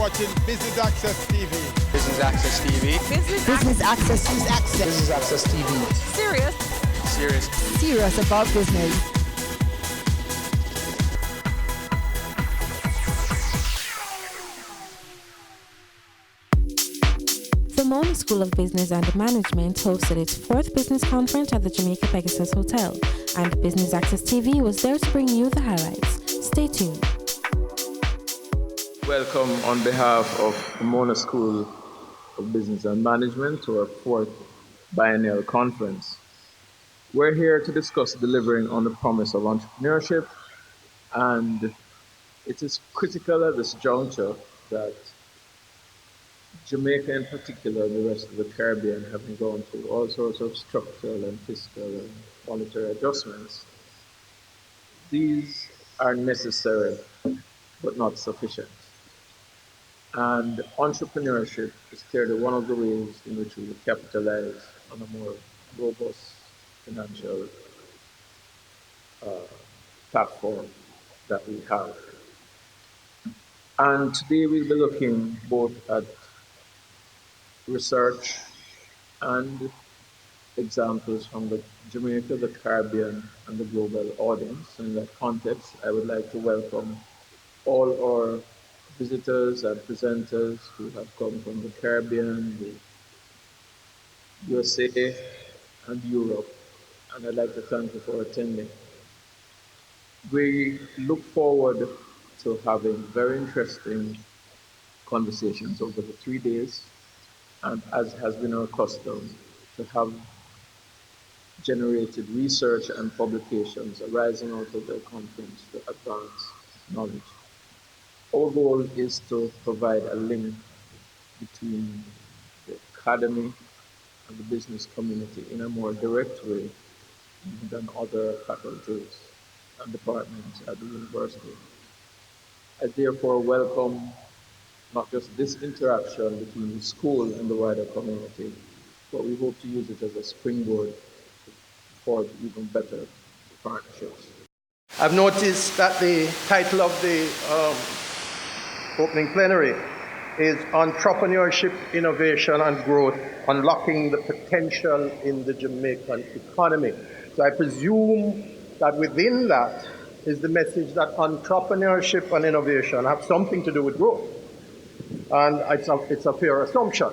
watching Business Access TV. Business Access TV. Business Access. Business Access TV. Serious about business. The Mona School of Business and Management hosted its 4th business conference at the Jamaica Pegasus Hotel, and Business Access TV was there to bring you the highlights. Stay tuned. Welcome on behalf of the Mona School of Business and Management to our 4th biennial conference. We're here to discuss delivering on the promise of entrepreneurship, and it is critical at this juncture that Jamaica in particular and the rest of the Caribbean have been going through all sorts of structural and fiscal and monetary adjustments. These are necessary but not sufficient. And entrepreneurship is clearly one of the ways in which we will capitalize on a more robust financial platform that we have. And today we'll be looking both at research and examples from the Jamaica, the Caribbean, and the global audience. In that context, I would like to welcome all our visitors and presenters who have come from the Caribbean, the USA, and Europe, and I'd like to thank you for attending. We look forward to having very interesting conversations over the 3 days, and as has been our custom, to have generated research and publications arising out of the conference to advance knowledge. Our goal is to provide a link between the academy and the business community in a more direct way than other faculties and departments at the university. I therefore welcome not just this interaction between the school and the wider community, but we hope to use it as a springboard to forge even better partnerships. I've noticed that the title of the opening plenary is Entrepreneurship, Innovation and Growth, Unlocking the Potential in the Jamaican Economy. So I presume that within that is the message that entrepreneurship and innovation have something to do with growth. And it's a fair assumption.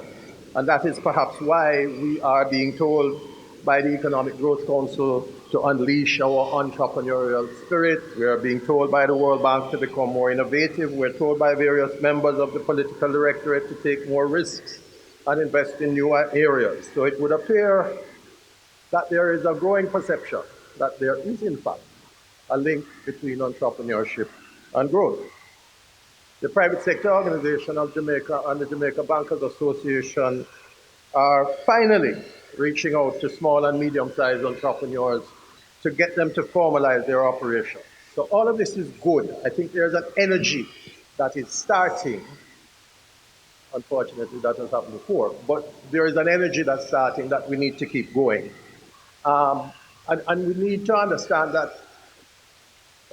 And that is perhaps why we are being told by the Economic Growth Council to unleash our entrepreneurial spirit. We are being told by the World Bank to become more innovative. We're told by various members of the political directorate to take more risks and invest in newer areas. So it would appear that there is a growing perception that there is, in fact, a link between entrepreneurship and growth. The private sector organization of Jamaica and the Jamaica Bankers Association are finally reaching out to small and medium-sized entrepreneurs to get them to formalize their operations. So all of this is good. I think there's an energy that is starting. Unfortunately, that has happened before, but there is an energy that's starting that we need to keep going. And we need to understand that,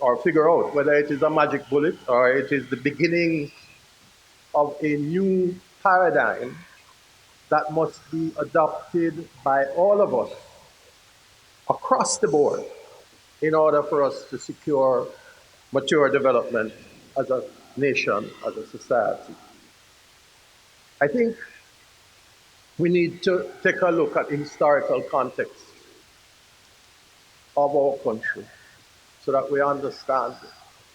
or figure out whether it is a magic bullet or it is the beginning of a new paradigm that must be adopted by all of us across the board in order for us to secure mature development as a nation, as a society. I think we need to take a look at the historical context of our country so that we understand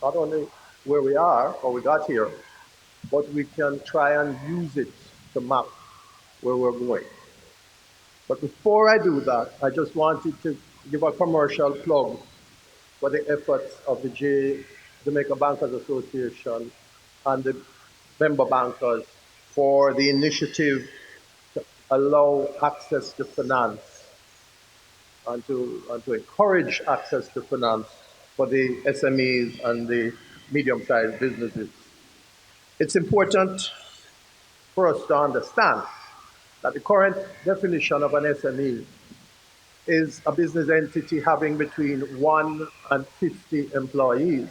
not only where we are or we got here, but we can try and use it to map where we're going. But before I do that, I just wanted to give a commercial plug for the efforts of the Jamaica Bankers Association and the member bankers for the initiative to allow access to finance and to encourage access to finance for the SMEs and the medium-sized businesses. It's important for us to understand that the current definition of an SME is a business entity having between 1 and 50 employees.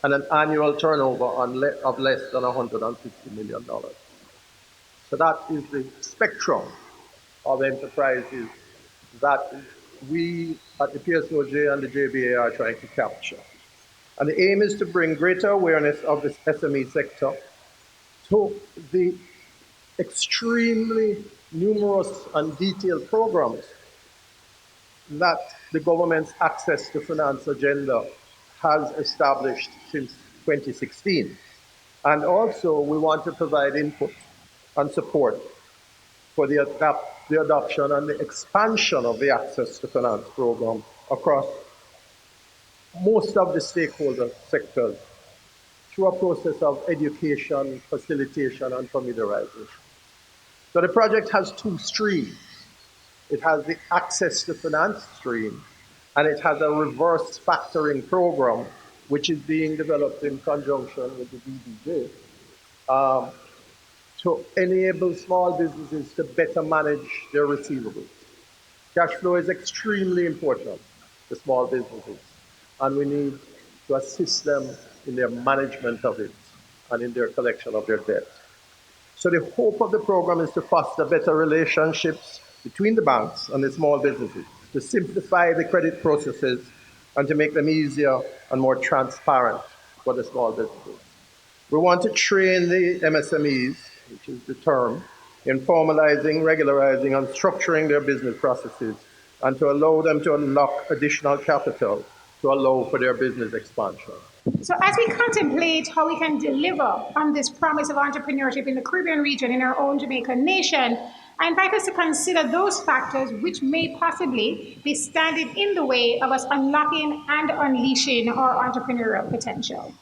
and an annual turnover of less than $150 million. So that is the spectrum of enterprises that we at the PSOJ and the JBA are trying to capture. And the aim is to bring greater awareness of this SME sector to the extremely numerous and detailed programs that the government's access to finance agenda has established since 2016. And also, we want to provide input and support for the adoption and the expansion of the access to finance program across most of the stakeholder sectors through a process of education, facilitation, and familiarization. So the project has two streams. It has the access to finance stream, and it has a reverse factoring program, which is being developed in conjunction with the DBJ to enable small businesses to better manage their receivables. Cash flow is extremely important to small businesses, and we need to assist them in their management of it and in their collection of their debt. So the hope of the program is to foster better relationships between the banks and the small businesses, to simplify the credit processes and to make them easier and more transparent for the small businesses. We want to train the MSMEs, which is the term, in formalizing, regularizing, and structuring their business processes, and to allow them to unlock additional capital to allow for their business expansion. So as we contemplate how we can deliver on this promise of entrepreneurship in the Caribbean region, in our own Jamaican nation, I invite us to consider those factors which may possibly be standing in the way of us unlocking and unleashing our entrepreneurial potential.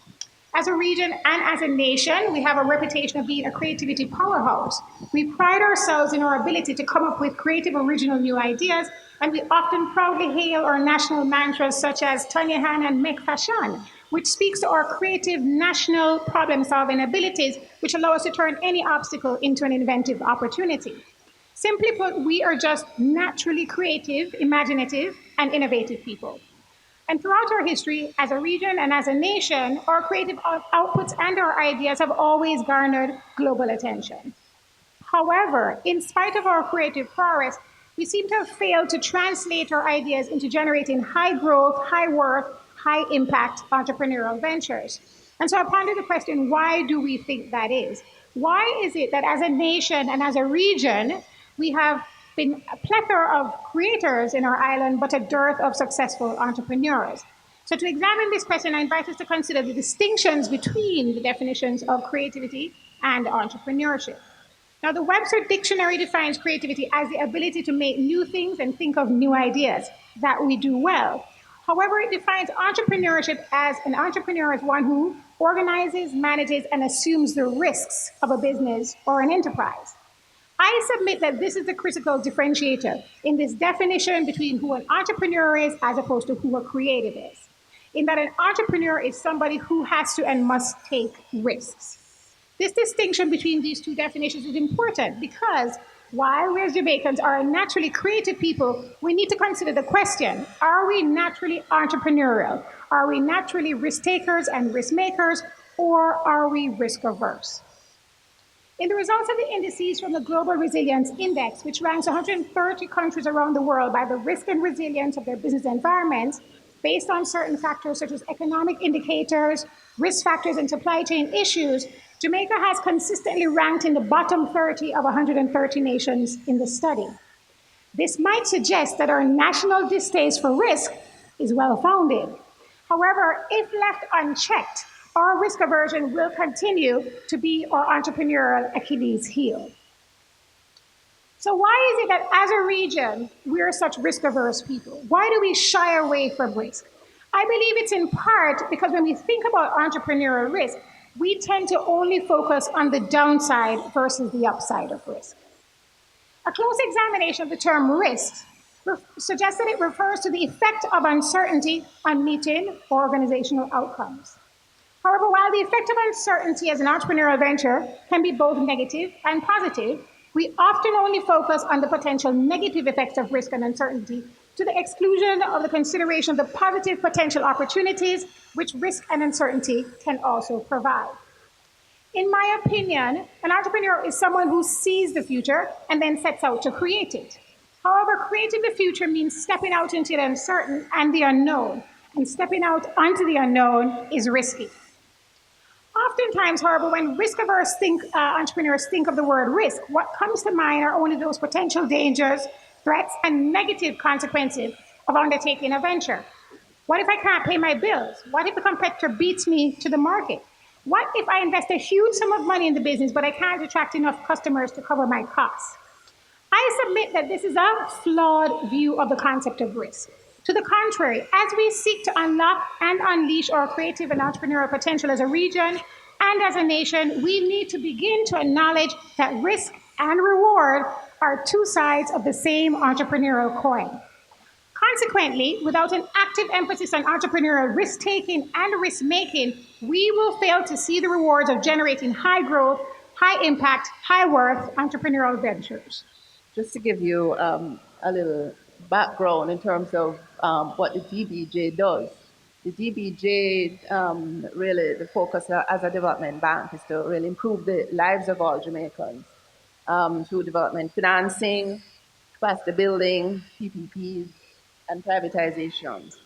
As a region and as a nation, we have a reputation of being a creativity powerhouse. We pride ourselves in our ability to come up with creative, original new ideas, and we often proudly hail our national mantras such as Tanya Han and Make Fashion, which speaks to our creative national problem-solving abilities, which allow us to turn any obstacle into an inventive opportunity. Simply put, we are just naturally creative, imaginative, and innovative people. And throughout our history, as a region and as a nation, our creative outputs and our ideas have always garnered global attention. However, in spite of our creative prowess, we seem to have failed to translate our ideas into generating high growth, high worth, high impact entrepreneurial ventures. And so I ponder the question, why do we think that is? Why is it that as a nation and as a region, we have been a plethora of creators in our island, but a dearth of successful entrepreneurs? So to examine this question, I invite us to consider the distinctions between the definitions of creativity and entrepreneurship. Now, the Webster Dictionary defines creativity as the ability to make new things and think of new ideas that we do well. However, it defines entrepreneurship as an entrepreneur as one who organizes, manages, and assumes the risks of a business or an enterprise. I submit that this is the critical differentiator in this definition between who an entrepreneur is as opposed to who a creative is. In that an entrepreneur is somebody who has to and must take risks. This distinction between these two definitions is important because while we as Jamaicans are naturally creative people, we need to consider the question, are we naturally entrepreneurial? Are we naturally risk takers and risk makers, or are we risk averse? In the results of the indices from the Global Resilience Index, which ranks 130 countries around the world by the risk and resilience of their business environments, based on certain factors such as economic indicators, risk factors, and supply chain issues, Jamaica has consistently ranked in the bottom 30 of 130 nations in the study. This might suggest that our national distaste for risk is well-founded. However, if left unchecked, our risk aversion will continue to be our entrepreneurial Achilles heel. So why is it that as a region, we're such risk-averse people? Why do we shy away from risk? I believe it's in part because when we think about entrepreneurial risk, we tend to only focus on the downside versus the upside of risk. A close examination of the term risk suggests that it refers to the effect of uncertainty on meeting organizational outcomes. However, while the effect of uncertainty as an entrepreneurial venture can be both negative and positive, we often only focus on the potential negative effects of risk and uncertainty to the exclusion of the consideration of the positive potential opportunities which risk and uncertainty can also provide. In my opinion, an entrepreneur is someone who sees the future and then sets out to create it. However, creating the future means stepping out into the uncertain and the unknown, and stepping out onto the unknown is risky. Oftentimes, however, when risk-averse entrepreneurs think of the word risk, what comes to mind are only those potential dangers, threats, and negative consequences of undertaking a venture. What if I can't pay my bills? What if a competitor beats me to the market? What if I invest a huge sum of money in the business, but I can't attract enough customers to cover my costs? I submit that this is a flawed view of the concept of risk. To the contrary, as we seek to unlock and unleash our creative and entrepreneurial potential as a region and as a nation, we need to begin to acknowledge that risk and reward are two sides of the same entrepreneurial coin. Consequently, without an active emphasis on entrepreneurial risk-taking and risk-making, we will fail to see the rewards of generating high growth, high impact, high worth entrepreneurial ventures. Just to give you a little background in terms of what the DBJ does. The DBJ, really, the focus as a development bank is to really improve the lives of all Jamaicans through development financing, capacity building, PPPs, and privatizations.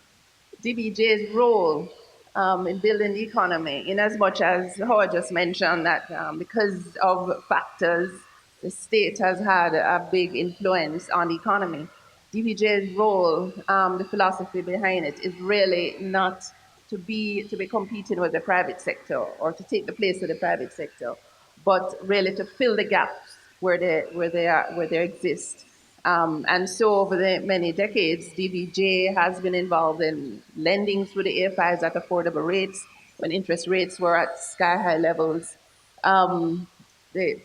DBJ's role in building the economy, in as much as Howard just mentioned that because of factors, the state has had a big influence on the economy. DBJ's role, the philosophy behind it, is really not to be competing with the private sector or to take the place of the private sector, but really to fill the gaps where they exist. And so over the many decades, DBJ has been involved in lending through the AFIs at affordable rates when interest rates were at sky-high levels,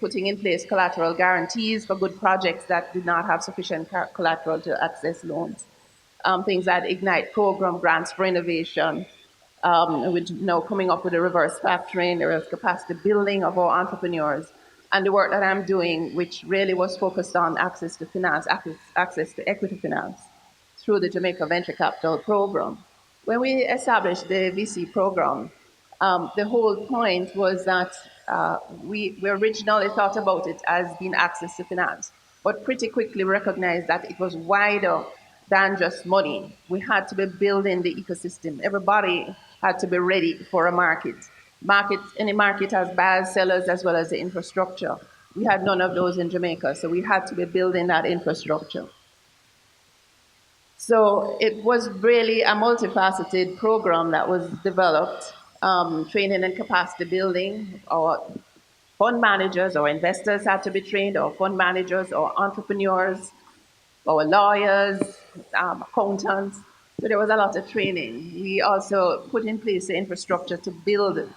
putting in place collateral guarantees for good projects that did not have sufficient collateral to access loans. Things like Ignite program, grants for innovation, which now coming up with a reverse factoring, there is capacity building of our entrepreneurs. And the work that I'm doing, which really was focused on access to finance, access to equity finance through the Jamaica Venture Capital Program. When we established the VC program, the whole point was that we originally thought about it as being access to finance, but pretty quickly recognized that it was wider than just money. We had to be building the ecosystem. Everybody had to be ready for a market. Any market has buyers, sellers, as well as the infrastructure. We had none of those in Jamaica, so we had to be building that infrastructure. So it was really a multifaceted program that was developed, training and capacity building. Our fund managers or investors had to be trained, or fund managers or entrepreneurs, our lawyers, accountants. So there was a lot of training. We also put in place the infrastructure to build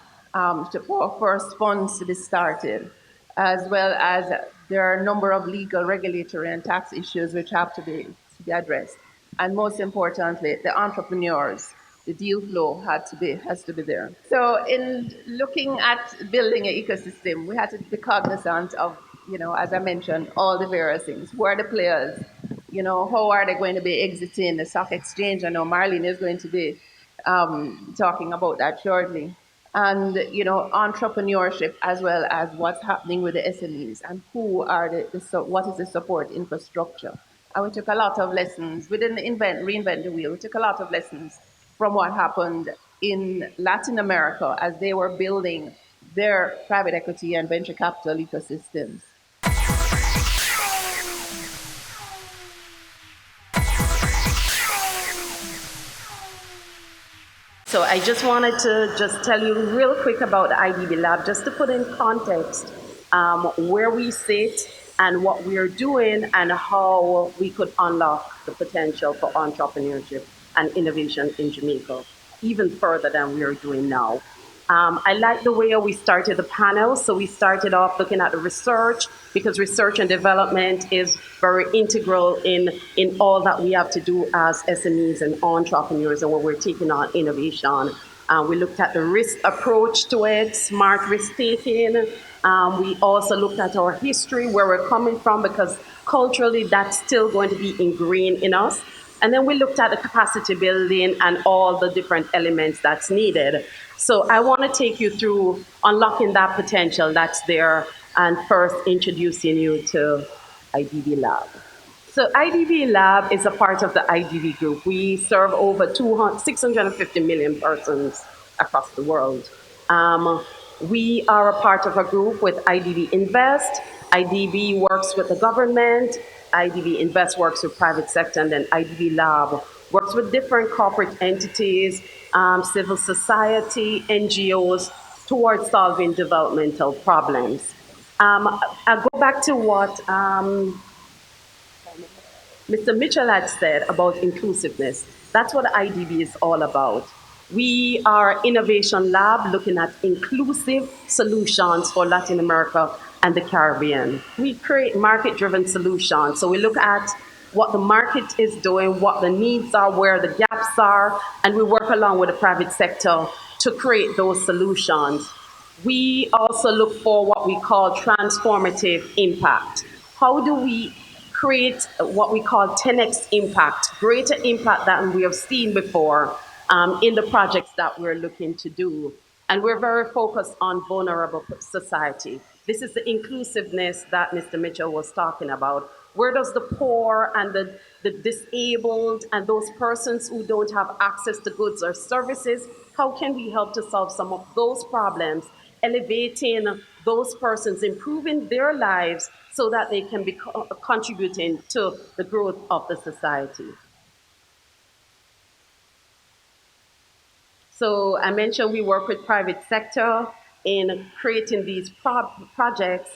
for our first funds to be started, as well as there are a number of legal, regulatory, and tax issues which have to be addressed. And most importantly, the entrepreneurs, the deal flow has to be there. So in looking at building an ecosystem, we had to be cognizant of, as I mentioned, all the various things. Who are the players? How are they going to be exiting the stock exchange? I know Marlene is going to be talking about that shortly. And entrepreneurship, as well as what's happening with the SMEs and what is the support infrastructure. And we took a lot of lessons. We didn't reinvent the wheel. We took a lot of lessons from what happened in Latin America as they were building their private equity and venture capital ecosystems. So I just wanted to just tell you real quick about the IDB Lab, just to put in context where we sit and what we are doing and how we could unlock the potential for entrepreneurship and innovation in Jamaica, even further than we are doing now. I like the way we started the panel. So we started off looking at the research, because research and development is very integral in all that we have to do as SMEs and entrepreneurs and when we're taking on innovation. We looked at the risk approach to it, smart risk taking. We also looked at our history, where we're coming from, because culturally that's still going to be ingrained in us. And then we looked at the capacity building and all the different elements that's needed. So I want to take you through unlocking that potential that's there and first introducing you to IDB Lab. So IDB Lab is a part of the IDB group. We serve over 650 million persons across the world. We are a part of a group with IDB Invest. IDB works with the government. IDB Invest works with private sector, and then IDB Lab works with different corporate entities, civil society, NGOs, towards solving developmental problems. I'll go back to what Mr. Mitchell had said about inclusiveness. That's what IDB is all about. We are innovation lab looking at inclusive solutions for Latin America and the Caribbean. We create market-driven solutions. So we look at what the market is doing, what the needs are, where the gaps are, and we work along with the private sector to create those solutions. We also look for what we call transformative impact. How do we create what we call 10x impact, greater impact than we have seen before in the projects that we're looking to do? And we're very focused on vulnerable society. This is the inclusiveness that Mr. Mitchell was talking about. Where does the poor and the disabled and those persons who don't have access to goods or services, how can we help to solve some of those problems, elevating those persons, improving their lives so that they can be contributing to the growth of the society? So I mentioned we work with private sector in creating these projects.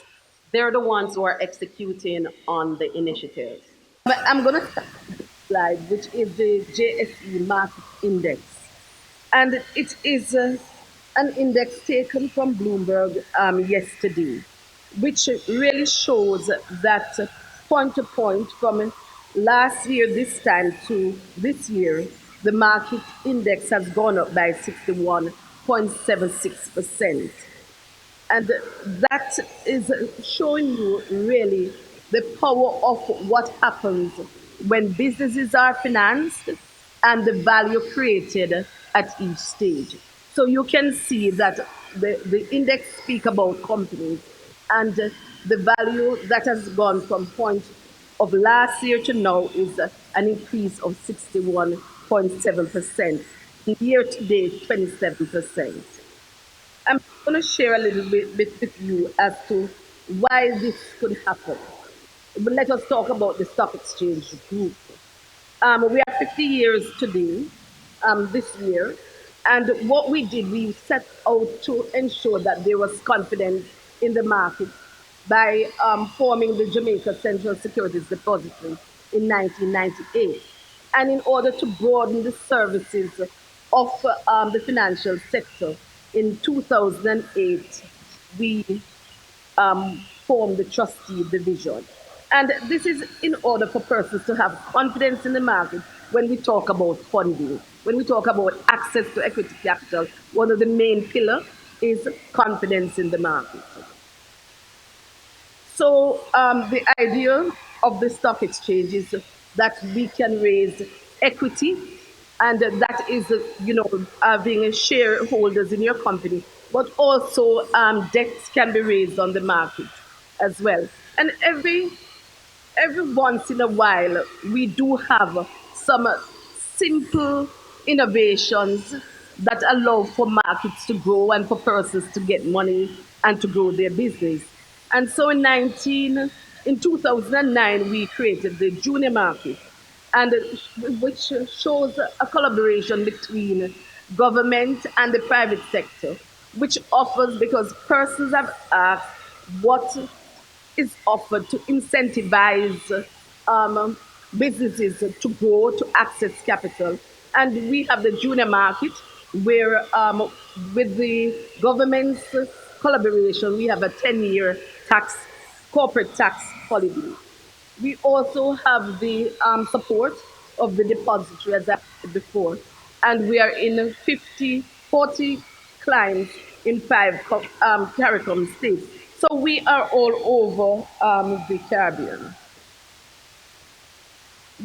They're the ones who are executing on the initiatives. But I'm going to start with this slide, which is the JSE Market Index. And it is an index taken from Bloomberg yesterday, which really shows that point to point from last year, this time to this year, the market index has gone up by 61.76%. And that is showing you really the power of what happens when businesses are financed and the value created at each stage. So you can see that the index speak about companies and the value that has gone from point of last year to now is an increase of 61.7%. Year to date, 27%. I'm going to share a little bit with you as to why this could happen. But let us talk about the stock exchange group. We are 50 years today, this year, and what we did, we set out to ensure that there was confidence in the market by forming the Jamaica Central Securities Depository in 1998. And in order to broaden the services of the financial sector, in 2008, we formed the trustee division. And this is in order for persons to have confidence in the market when we talk about funding. When we talk about access to equity capital, one of the main pillars is confidence in the market. So the idea of the stock exchange is that we can raise equity, and that is, having shareholders in your company, but also debts can be raised on the market as well. And every once in a while, we do have some simple innovations that allow for markets to grow and for persons to get money and to grow their business. And so in 2009, we created the junior market, and which shows a collaboration between government and the private sector, which offers, because persons have asked what is offered to incentivize businesses to grow, to access capital. And we have the junior market where with the government's collaboration, we have a 10-year corporate tax holiday. We also have the support of the depository, as I said before, and we are in 40 clients in 5 CARICOM states. So we are all over the Caribbean.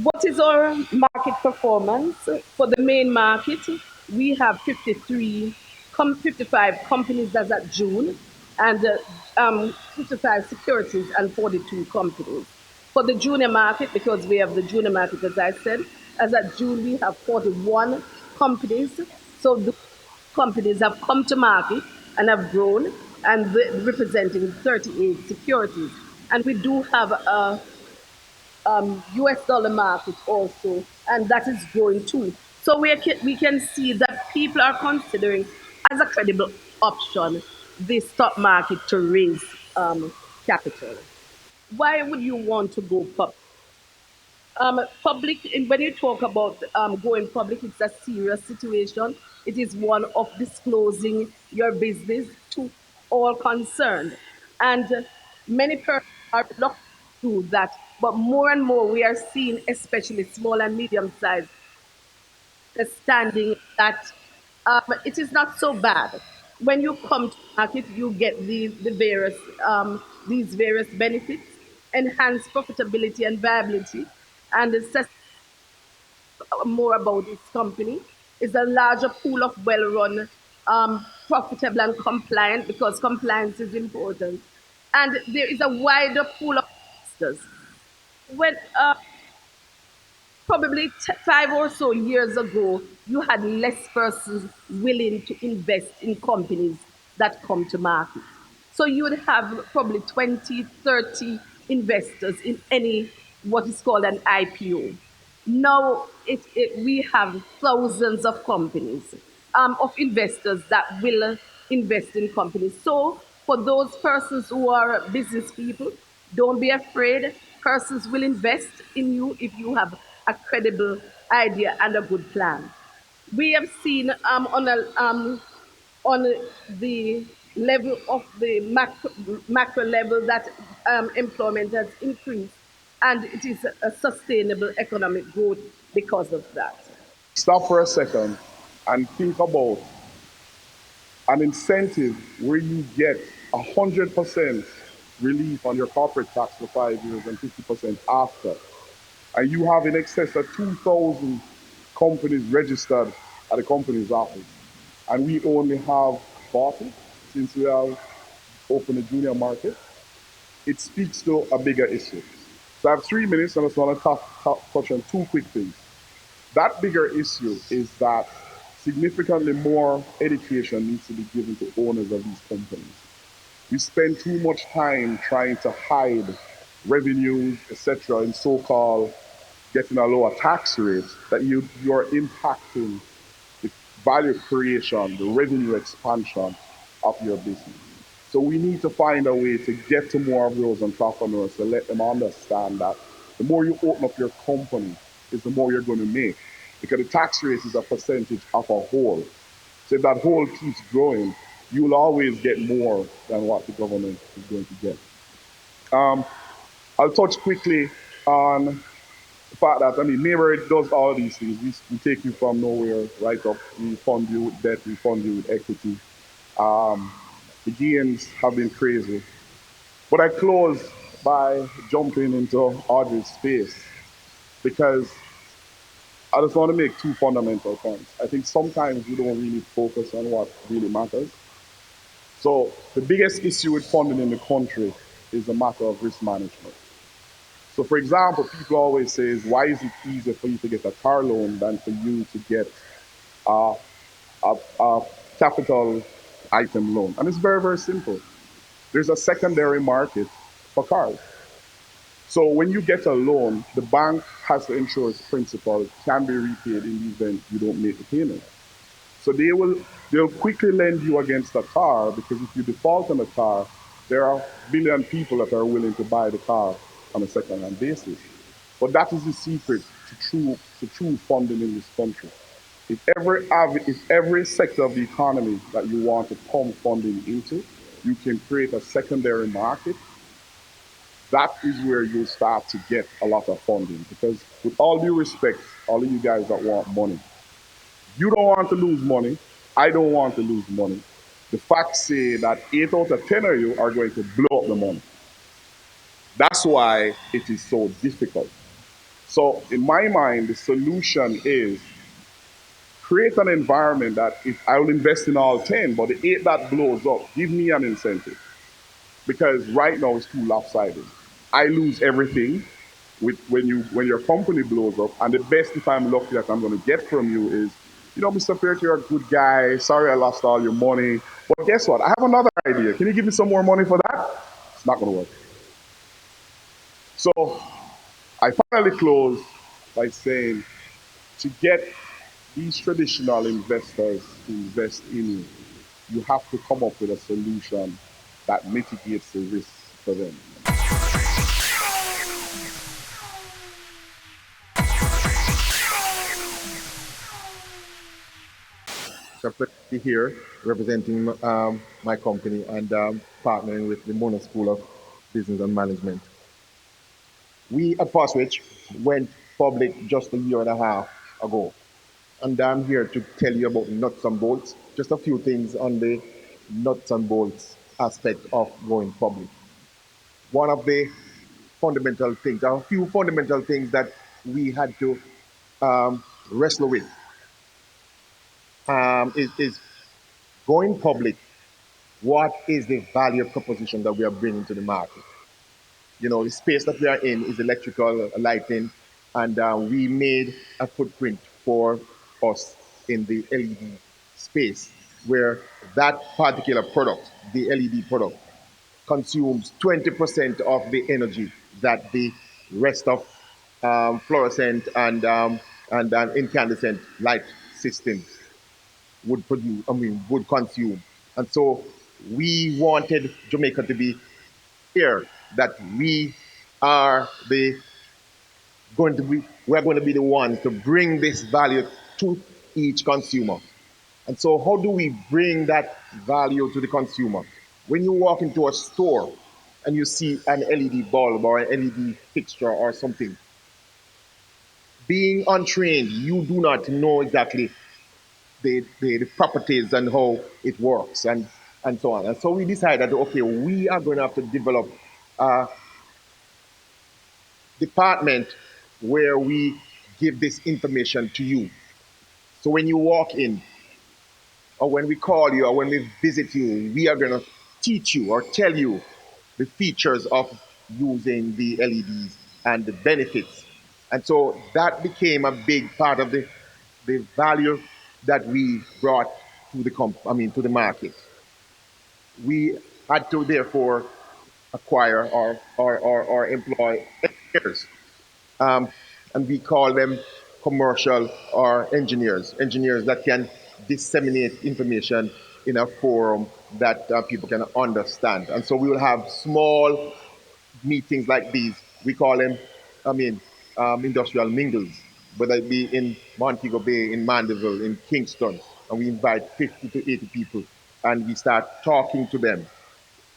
What is our market performance? For the main market, we have 55 companies as at June, and 55 securities and 42 companies. For the junior market, because we have the junior market, as I said, as at June, we have 41 companies. So the companies have come to market and have grown and representing 38 securities. And we do have a US dollar market also, and that is growing too. So we can see that people are considering as a credible option the stock market to raise capital. Why would you want to go public? Public, when you talk about going public, it's a serious situation. It is one of disclosing your business to all concerned. And many persons are reluctant to do that. But more and more, we are seeing, especially small and medium sized, understanding that it is not so bad. When you come to market, you get these various benefits, enhanced profitability and viability, and assess more about this company. It's a larger pool of well-run, profitable and compliant, because compliance is important. And there is a wider pool of investors. When probably 5 or so years ago, you had less persons willing to invest in companies that come to market. So you would have probably 20, 30 investors in any what is called an IPO. Now we have thousands of companies, of investors that will invest in companies. So for those persons who are business people, don't be afraid. Persons will invest in you if you have a credible idea and a good plan. We have seen on the level of the macro level that employment has increased, and it is a sustainable economic growth because of that. Stop for a second and think about an incentive where you get 100% relief on your corporate tax for 5 years and 50% after. And you have in excess of 2,000 companies registered at the company's office. And we only have 40 since we have opened the junior market. It speaks to a bigger issue. So I have 3 minutes and I just want to touch on two quick things. That bigger issue is that significantly more education needs to be given to owners of these companies. We spend too much time trying to hide revenues, etc., in so-called getting a lower tax rate, that you're impacting the value creation, the revenue expansion of your business. So we need to find a way to get to more of those entrepreneurs to let them understand that the more you open up your company is the more you're going to make. Because the tax rate is a percentage of a whole. So if that whole keeps growing, you will always get more than what the government is going to get. I'll touch quickly on the fact that, Neighborhood does all these things. We take you from nowhere right up. We fund you with debt, we fund you with equity. The gains have been crazy. But I close by jumping into Audrey's space because I just want to make two fundamental points. I think sometimes we don't really focus on what really matters. So the biggest issue with funding in the country is a matter of risk management. So for example, people always say, why is it easier for you to get a car loan than for you to get a capital item loan? And it's very, very simple. There's a secondary market for cars. So when you get a loan, the bank has to ensure its principal can be repaid in the event you don't make the payment. So they'll quickly lend you against a car, because if you default on a car, there are a billion people that are willing to buy the car on a second-hand basis. But that is the secret to true funding in this country. If every sector of the economy that you want to pump funding into, you can create a secondary market, that is where you'll start to get a lot of funding. Because with all due respect, all of you guys that want money, you don't want to lose money. I don't want to lose money. The facts say that 8 out of 10 of you are going to blow up the money. That's why it is so difficult. So in my mind, the solution is create an environment that if I will invest in all 10, but the 8 that blows up, give me an incentive. Because right now it's too lopsided. I lose everything when your company blows up, and the best if I'm lucky that I'm going to get from you is, Mr. Peart, you're a good guy. Sorry I lost all your money, but guess what? I have another idea. Can you give me some more money for that? It's not going to work. So I finally close by saying to get these traditional investors to invest in you, you have to come up with a solution that mitigates the risk for them. So I'm pleased here representing my company and partnering with the Mona School of Business and Management. We at Fastwitch went public just a year and a half ago. And I'm here to tell you about nuts and bolts, just a few things on the nuts and bolts aspect of going public. One of the fundamental things, a few fundamental things that we had to wrestle with is going public. What is the value proposition that we are bringing to the market? The space that we are in is electrical lighting, and we made a footprint for us in the LED space where that particular product, the LED product, consumes 20% of the energy that the rest of fluorescent and incandescent light systems would produce, would consume. And so we wanted Jamaica to be clear that are the we're going to be the ones to bring this value to each consumer. And so how do we bring that value to the consumer? When you walk into a store and you see an LED bulb or an LED fixture or something, being untrained, you do not know exactly the properties and how it works and so on. And so we decided, okay, we are going to have to develop a department where we give this information to you. So when you walk in, or when we call you, or when we visit you, we are going to teach you or tell you the features of using the LEDs and the benefits. And so that became a big part of the value that we brought to to the market. We had to therefore acquire or employ engineers, and we call them commercial or engineers that can disseminate information in a forum that people can understand. And so we will have small meetings like these. We call them, industrial mingles, whether it be in Montego Bay, in Mandeville, in Kingston, and we invite 50 to 80 people, and we start talking to them.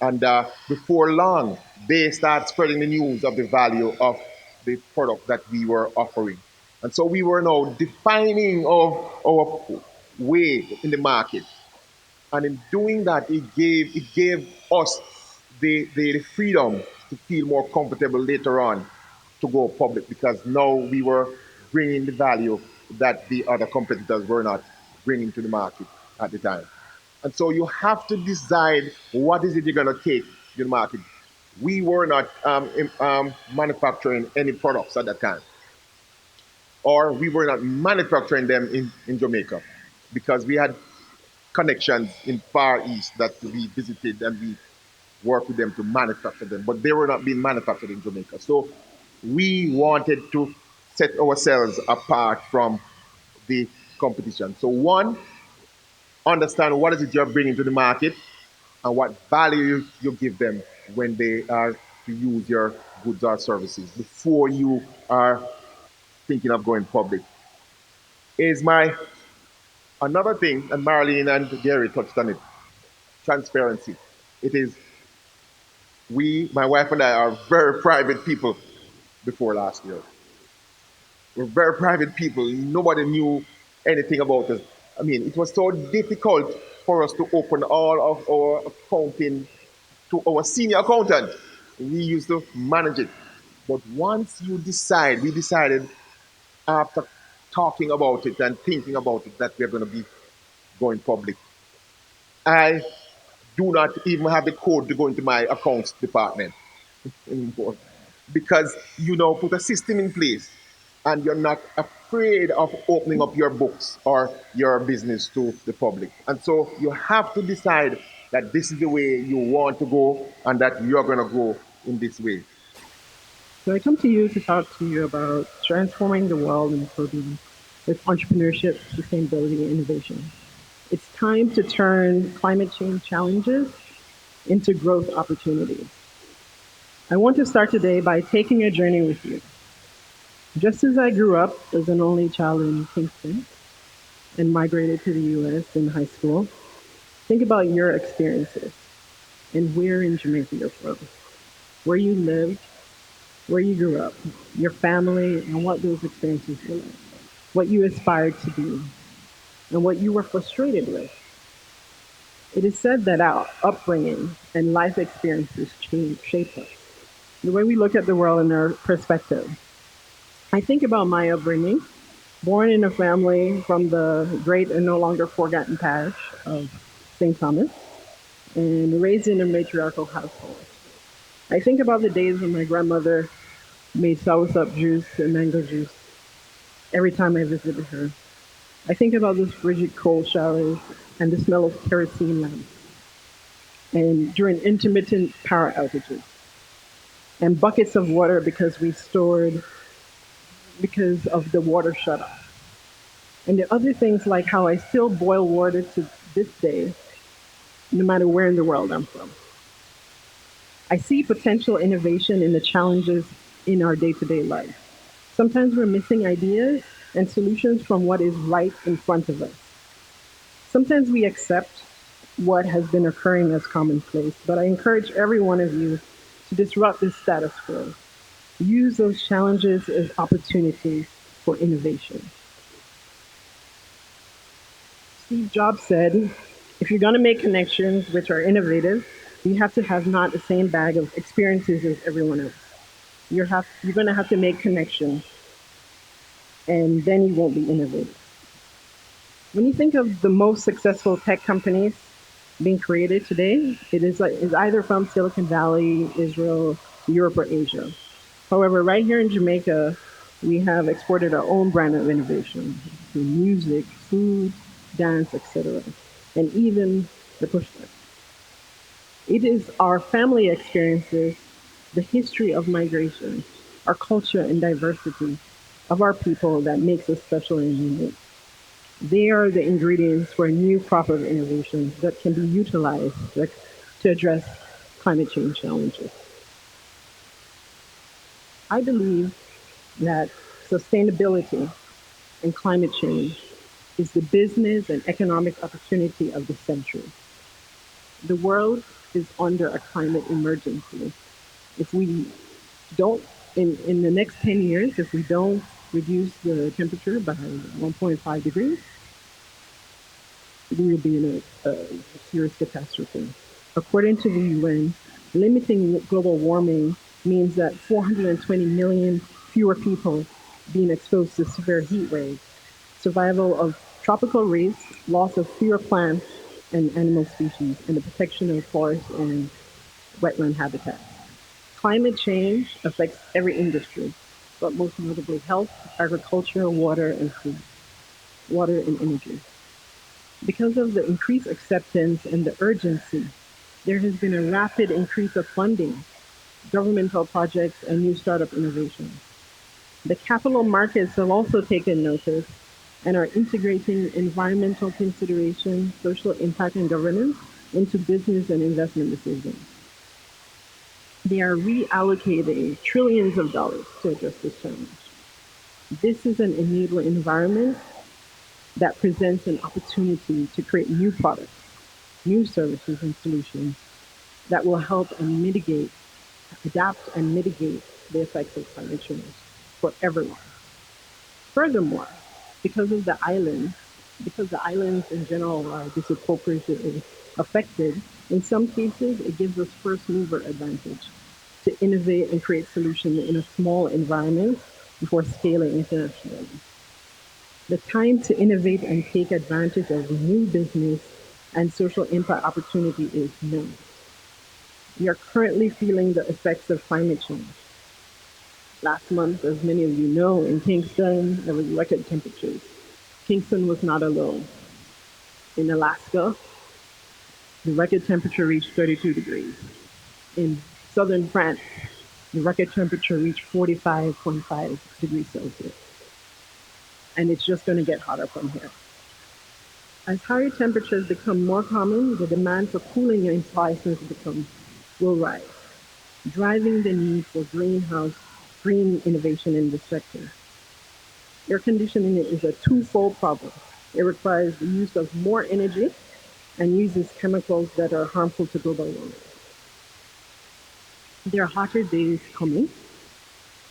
And before long, they start spreading the news of the value of the product that we were offering. And so we were now defining our way in the market. And in doing that, it gave us the freedom to feel more comfortable later on to go public, because now we were bringing the value that the other competitors were not bringing to the market at the time. And so you have to decide what is it you're going to take to the market. We were not manufacturing any products at that time, or we were not manufacturing them in Jamaica, because we had connections in Far East that we visited and we worked with them to manufacture them, but they were not being manufactured in Jamaica. So we wanted to set ourselves apart from the competition. So one, understand what is it you're bringing to the market and what value you give them when they are to use your goods or services before you are thinking of going public. Is my another thing, and Marilyn and Gary touched on it, transparency. It is my wife and I are very private people before last year. We're very private people. Nobody knew anything about us. It was so difficult for us to open all of our accounting to our senior accountant. We used to manage it. But once you decide, we decided after talking about it and thinking about it that we're going to be going public. I do not even have the code to go into my accounts department anymore because you now put a system in place and you're not afraid of opening up your books or your business to the public. And so you have to decide that this is the way you want to go and that you're going to go in this way. So I come to you to talk to you about transforming the world in Caribbean with entrepreneurship, sustainability, and innovation. It's time to turn climate change challenges into growth opportunities. I want to start today by taking a journey with you. Just as I grew up as an only child in Kingston and migrated to the US in high school, think about your experiences and where in Jamaica you're from, where you lived, where you grew up, your family, and what those experiences were like, what you aspired to be, and what you were frustrated with. It is said that our upbringing and life experiences shape us, the way we look at the world and our perspective. I think about my upbringing, born in a family from the great and no longer forgotten parish of St. Thomas, and raised in a matriarchal household. I think about the days when my grandmother made soursop juice and mango juice every time I visited her. I think about those frigid cold showers and the smell of kerosene lamps, and during intermittent power outages, and buckets of water because of the water shut off. And the other things like how I still boil water to this day, no matter where in the world I'm from. I see potential innovation in the challenges in our day to day life. Sometimes we're missing ideas and solutions from what is right in front of us. Sometimes we accept what has been occurring as commonplace, but I encourage every one of you to disrupt this status quo. Use those challenges as opportunities for innovation. Steve Jobs said, if you're going to make connections which are innovative, you have to have not the same bag of experiences as everyone else. You're going to have to make connections, and then you won't be innovative. When you think of the most successful tech companies being created today, is either from Silicon Valley, Israel, Europe, or Asia. However, right here in Jamaica, we have exported our own brand of innovation through music, food, dance, etc., and even the pushback. It is our family experiences, the history of migration, our culture and diversity of our people that makes us special and unique. They are the ingredients for a new crop of innovations that can be utilized to address climate change challenges. I believe that sustainability and climate change is the business and economic opportunity of the century. The world is under a climate emergency. If we don't, in the next 10 years, if we don't reduce the temperature by 1.5 degrees, we will be in a serious catastrophe. According to the UN, limiting global warming means that 420 million fewer people being exposed to severe heat waves, survival of tropical reefs, loss of fewer plants and animal species, and the protection of forests and wetland habitats. Climate change affects every industry, but most notably health, agriculture, water, and food, water and energy. Because of the increased acceptance and the urgency, there has been a rapid increase of funding, governmental projects, and new startup innovations. The capital markets have also taken notice and are integrating environmental consideration, social impact, and governance into business and investment decisions. They are reallocating trillions of dollars to address this challenge. This is an enabling environment that presents an opportunity to create new products, new services, and solutions that will help and adapt and mitigate the effects of climate change for everyone. Furthermore, because of the islands, because the islands in general are disproportionately affected, in some cases it gives us first mover advantage to innovate and create solutions in a small environment before scaling internationally. The time to innovate and take advantage of new business and social impact opportunity is now. We are currently feeling the effects of climate change. Last month, as many of you know, in Kingston, there was record temperatures. Kingston was not alone. In Alaska, the record temperature reached 32 degrees. In southern France, the record temperature reached 45.5 degrees Celsius. And it's just going to get hotter from here. As higher temperatures become more common, the demand for cooling installations will rise, driving the need for green innovation in the sector. Air conditioning is a twofold problem. It requires the use of more energy and uses chemicals that are harmful to global warming. There are hotter days coming,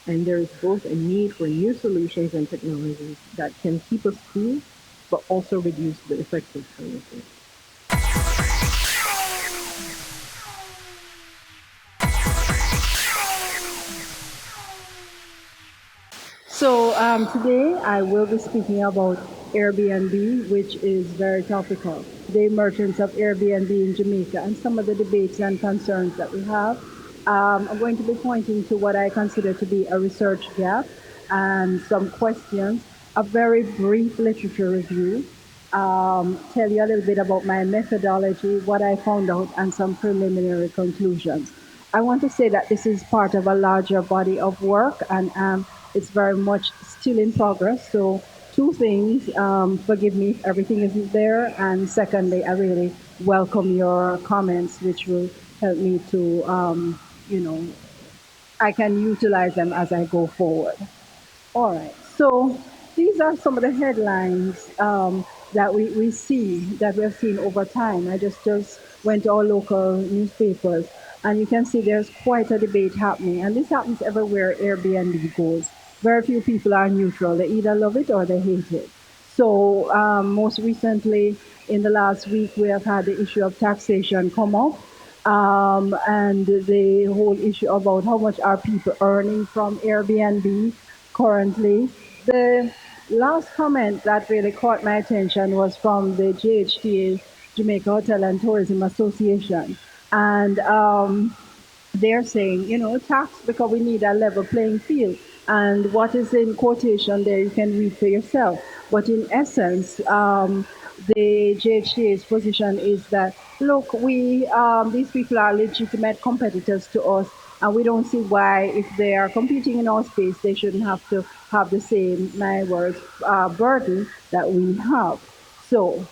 and there is both a need for new solutions and technologies that can keep us cool, but also reduce the effects of climate change. So today I will be speaking about Airbnb, which is very topical. The emergence of Airbnb in Jamaica and some of the debates and concerns that we have. I'm going to be pointing to what I consider to be a research gap and some questions, a very brief literature review, tell you a little bit about my methodology, what I found out, and some preliminary conclusions. I want to say that this is part of a larger body of work, and it's very much still in progress. So, two things: forgive me if everything isn't there, and secondly, I really welcome your comments, which will help me to, I can utilize them as I go forward. All right. So these are some of the headlines that we see, that we have seen over time. I just went to our local newspapers, and you can see there's quite a debate happening. And this happens everywhere Airbnb goes. Very few people are neutral. They either love it or they hate it. So most recently, in the last week, we have had the issue of taxation come up. And the whole issue about how much are people earning from Airbnb currently. The last comment that really caught my attention was from the JHTA, Jamaica Hotel and Tourism Association. And they're saying, tax because we need a level playing field. And what is in quotation there, you can read for yourself. But in essence, the JHTA's position is that, look, these people are legitimate competitors to us, and we don't see why, if they are competing in our space, they shouldn't have to have the same, my words, burden that we have. So,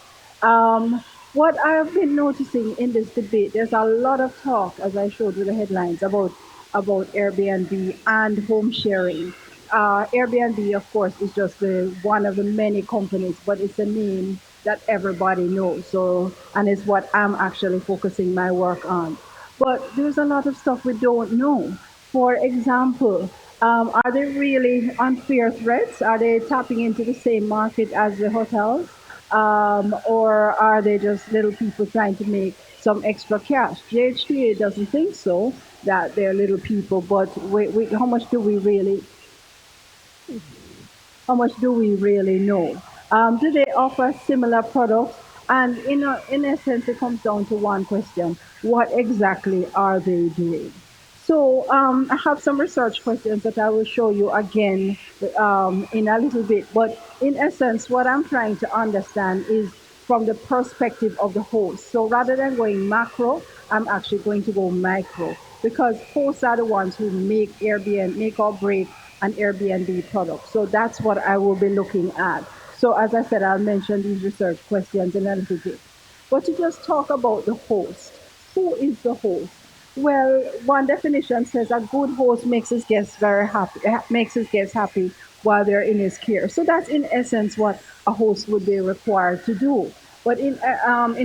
what I have been noticing in this debate, there's a lot of talk, as I showed with the headlines, about Airbnb and home sharing. Airbnb, of course, is just one of the many companies, but it's a name that everybody knows. So, and it's what I'm actually focusing my work on. But there's a lot of stuff we don't know. For example, are they really unfair threats? Are they tapping into the same market as the hotels? Or are they just little people trying to make some extra cash? JHTA doesn't think so, that they're little people, but how much do we really know? Do they offer similar products? And in essence, it comes down to one question: what exactly are they doing? So I have some research questions that I will show you again in a little bit. But in essence, what I'm trying to understand is from the perspective of the host. So rather than going macro, I'm actually going to go micro, because hosts are the ones who make or break an Airbnb product. So that's what I will be looking at. So as I said, I'll mention these research questions in a little bit. But to just talk about the host, who is the host? Well, one definition says a good host makes his guests very happy, makes his guests happy while they're in his care. So that's in essence what a host would be required to do. But in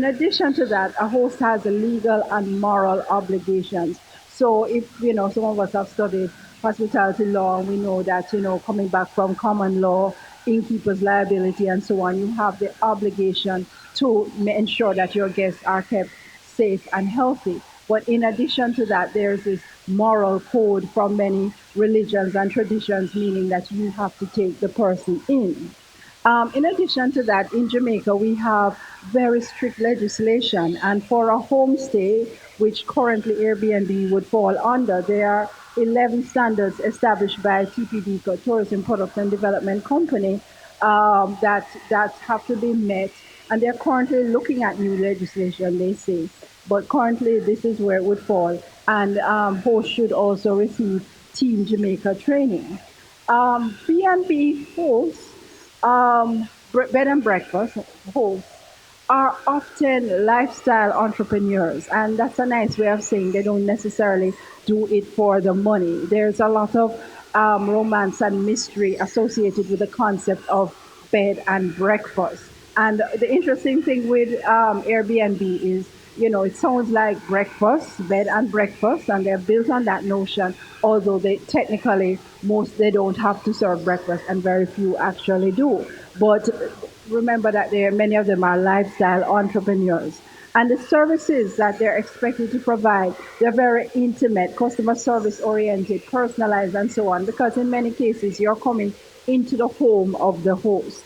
addition to that, a host has a legal and moral obligations. So if some of us have studied hospitality law, and we know that coming back from common law, innkeeper's liability, and so on, you have the obligation to ensure that your guests are kept safe and healthy. But in addition to that, there's this moral code from many religions and traditions, meaning that you have to take the person in. In addition to that, in Jamaica, we have very strict legislation. And for a homestay, which currently Airbnb would fall under, there are 11 standards established by TPD, Tourism Product and Development Company, that have to be met. And they're currently looking at new legislation, they say. But currently, this is where it would fall. And hosts should also receive Team Jamaica training. B&B hosts, bed and breakfast hosts, are often lifestyle entrepreneurs, and that's a nice way of saying they don't necessarily do it for the money. There's a lot of romance and mystery associated with the concept of bed and breakfast. And the interesting thing with Airbnb is, it sounds like breakfast, bed and breakfast, and they're built on that notion, although they technically, they don't have to serve breakfast, and very few actually do. But remember that many of them are lifestyle entrepreneurs. And the services that they're expected to provide, they're very intimate, customer service oriented, personalized, and so on, because in many cases, you're coming into the home of the host.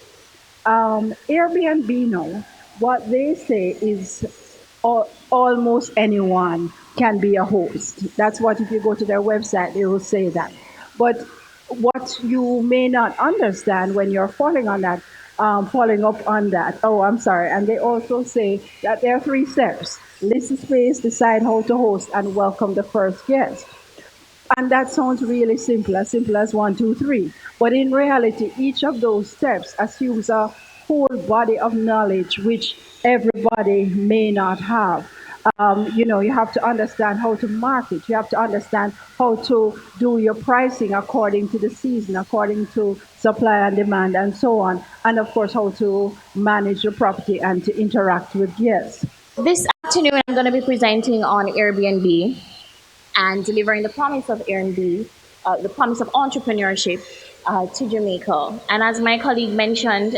Airbnb now, what they say is almost anyone can be a host. That's what, if you go to their website, they will say that. But what you may not understand when you're following up on that, and they also say that there are 3 steps: list the space, decide how to host, and welcome the first guest. And that sounds really simple as 1, 2, 3. But in reality, each of those steps assumes a whole body of knowledge which everybody may not have. You have to understand how to market. You have to understand how to do your pricing according to the season, according to supply and demand, and so on. And of course, how to manage your property and to interact with guests. This afternoon, I'm going to be presenting on Airbnb and delivering the promise of Airbnb, the promise of entrepreneurship to Jamaica. And as my colleague mentioned,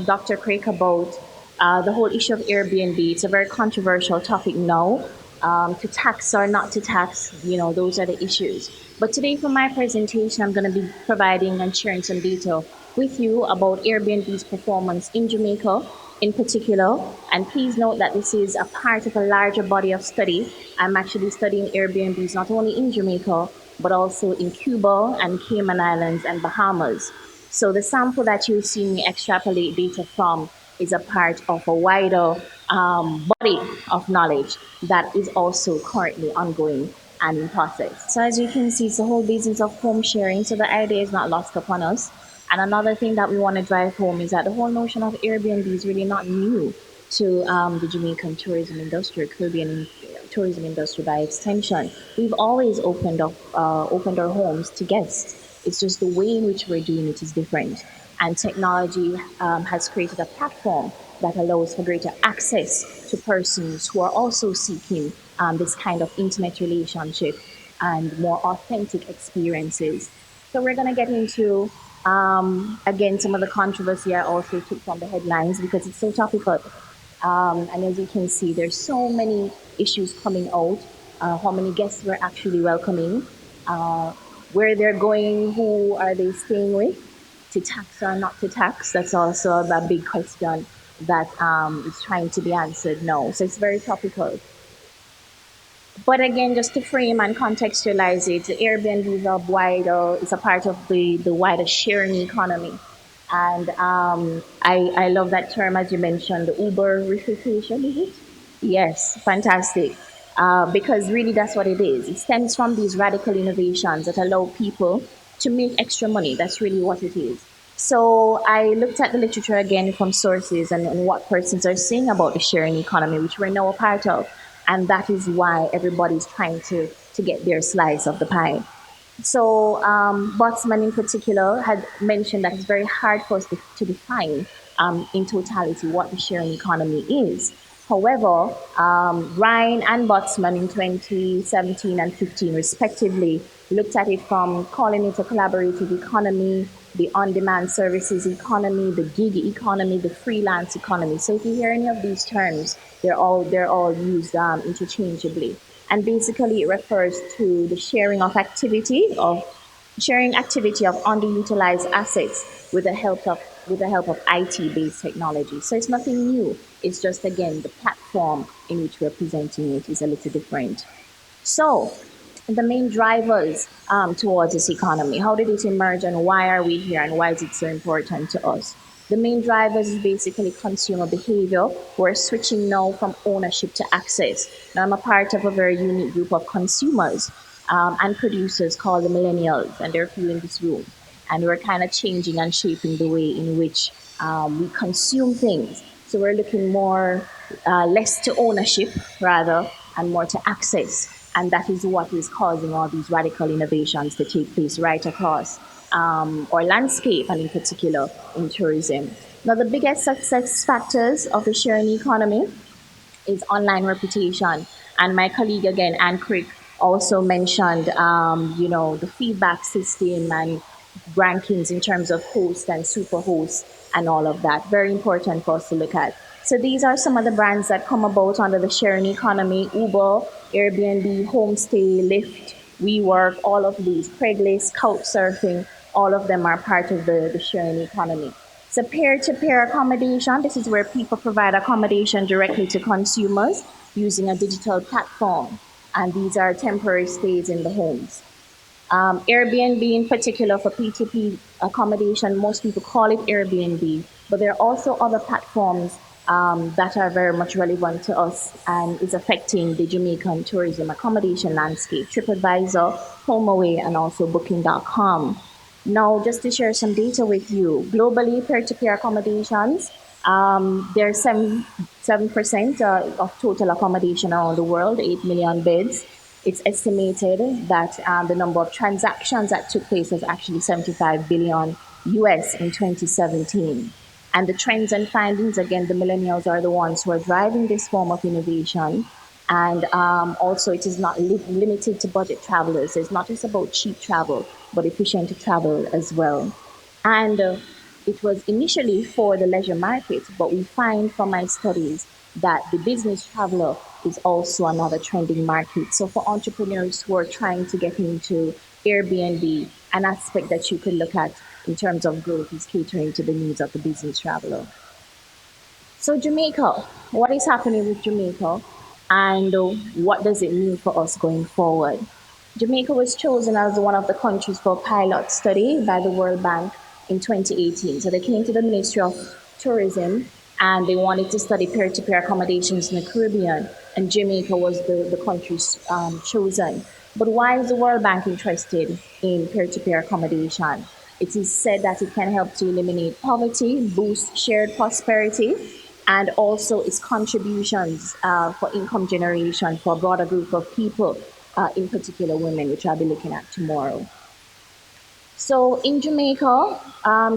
Dr. Craig, about the whole issue of Airbnb, it's a very controversial topic now. To tax or not to tax, those are the issues. But today for my presentation, I'm going to be providing and sharing some data with you about Airbnb's performance in Jamaica in particular. And please note that this is a part of a larger body of study. I'm actually studying Airbnbs not only in Jamaica, but also in Cuba and Cayman Islands and Bahamas. So the sample that you see me extrapolate data from is a part of a wider body of knowledge that is also currently ongoing and in process. So as you can see, it's the whole business of home sharing. So the idea is not lost upon us. And another thing that we want to drive home is that the whole notion of Airbnb is really not new to the Jamaican tourism industry, Caribbean tourism industry by extension. We've always opened our homes to guests. It's just the way in which we're doing it is different. And technology has created a platform that allows for greater access to persons who are also seeking this kind of intimate relationship and more authentic experiences. So we're going to get into, again, some of the controversy I also took from the headlines because it's so topical. And as you can see, there's so many issues coming out, how many guests we're actually welcoming, where they're going, who are they staying with, to tax or not to tax. That's also a big question that is trying to be answered now. So it's very topical. But again, just to frame and contextualize it, the Airbnb is a part of the wider sharing economy. And I love that term, as you mentioned, the Uberification, is it? Yes, fantastic. Because really that's what it is. It stems from these radical innovations that allow people to make extra money. That's really what it is. So I looked at the literature again from sources and what persons are saying about the sharing economy, which we're now a part of. And that is why everybody's trying to get their slice of the pie. So Botsman in particular had mentioned that it's very hard for us to define in totality what the sharing economy is. However, Ryan and Botsman in 2017 and 15 respectively looked at it from calling it a collaborative economy, the on-demand services economy, the gig economy, the freelance economy. So if you hear any of these terms, they're all used interchangeably. And basically, it refers to the sharing activity of underutilized assets with the help of IT-based technology. So it's nothing new. It's just again the platform in which we're presenting it is a little different. So, the main drivers towards this economy, how did it emerge and why are we here and why is it so important to us? The main drivers is basically consumer behavior. We're switching now from ownership to access. Now, I'm a part of a very unique group of consumers and producers called the millennials, and there are a few in this room. And we're kind of changing and shaping the way in which we consume things. So we're looking less to ownership rather, and more to access. And that is what is causing all these radical innovations to take place right across our landscape, and in particular in tourism. Now, the biggest success factors of the sharing economy is online reputation. And my colleague again, Anne Crick, also mentioned, the feedback system and rankings in terms of host and super host and all of that. Very important for us to look at. So these are some of the brands that come about under the sharing economy: Uber, Airbnb, Homestay, Lyft, WeWork, all of these, Craigslist, Couchsurfing, all of them are part of the sharing economy. So peer-to-peer accommodation, this is where people provide accommodation directly to consumers using a digital platform. And these are temporary stays in the homes. Airbnb in particular for P2P accommodation, most people call it Airbnb, but there are also other platforms that are very much relevant to us and is affecting the Jamaican tourism accommodation landscape: TripAdvisor, HomeAway, and also Booking.com. Now, just to share some data with you, globally, peer-to-peer accommodations, they're 7% of total accommodation around the world, 8 million beds. It's estimated that the number of transactions that took place was actually 75 billion US in 2017. And the trends and findings, again, the millennials are the ones who are driving this form of innovation. And also, it is not limited to budget travelers. It's not just about cheap travel, but efficient travel as well. And it was initially for the leisure market, but we find from my studies that the business traveler is also another trending market. So for entrepreneurs who are trying to get into Airbnb, an aspect that you could look at in terms of growth is catering to the needs of the business traveler. So Jamaica, what is happening with Jamaica, and what does it mean for us going forward? Jamaica was chosen as one of the countries for a pilot study by the World Bank in 2018. So they came to the Ministry of Tourism and they wanted to study peer-to-peer accommodations in the Caribbean, and Jamaica was the country chosen. But why is the World Bank interested in peer-to-peer accommodation? It is said that it can help to eliminate poverty, boost shared prosperity, and also its contributions for income generation for a broader group of people, in particular women, which I'll be looking at tomorrow. So in Jamaica,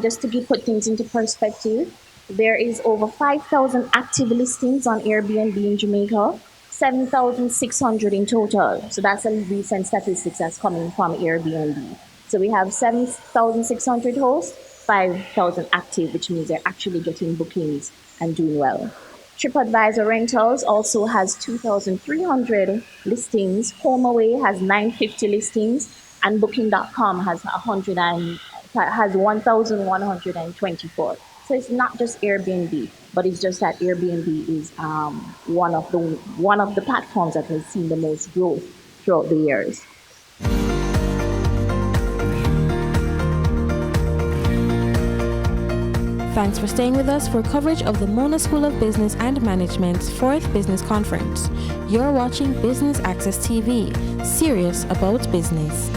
just to put things into perspective, there is over 5,000 active listings on Airbnb in Jamaica, 7,600 in total. So that's a recent statistics that's coming from Airbnb. So we have 7,600 hosts, 5,000 active, which means they're actually getting bookings and doing well. TripAdvisor Rentals also has 2,300 listings. HomeAway has 950 listings, and Booking.com has 1,124. So it's not just Airbnb, but it's just that Airbnb is one of the platforms that has seen the most growth throughout the years. Thanks for staying with us for coverage of the Mona School of Business and Management's 4th Business Conference. You're watching Business Access TV, serious about business.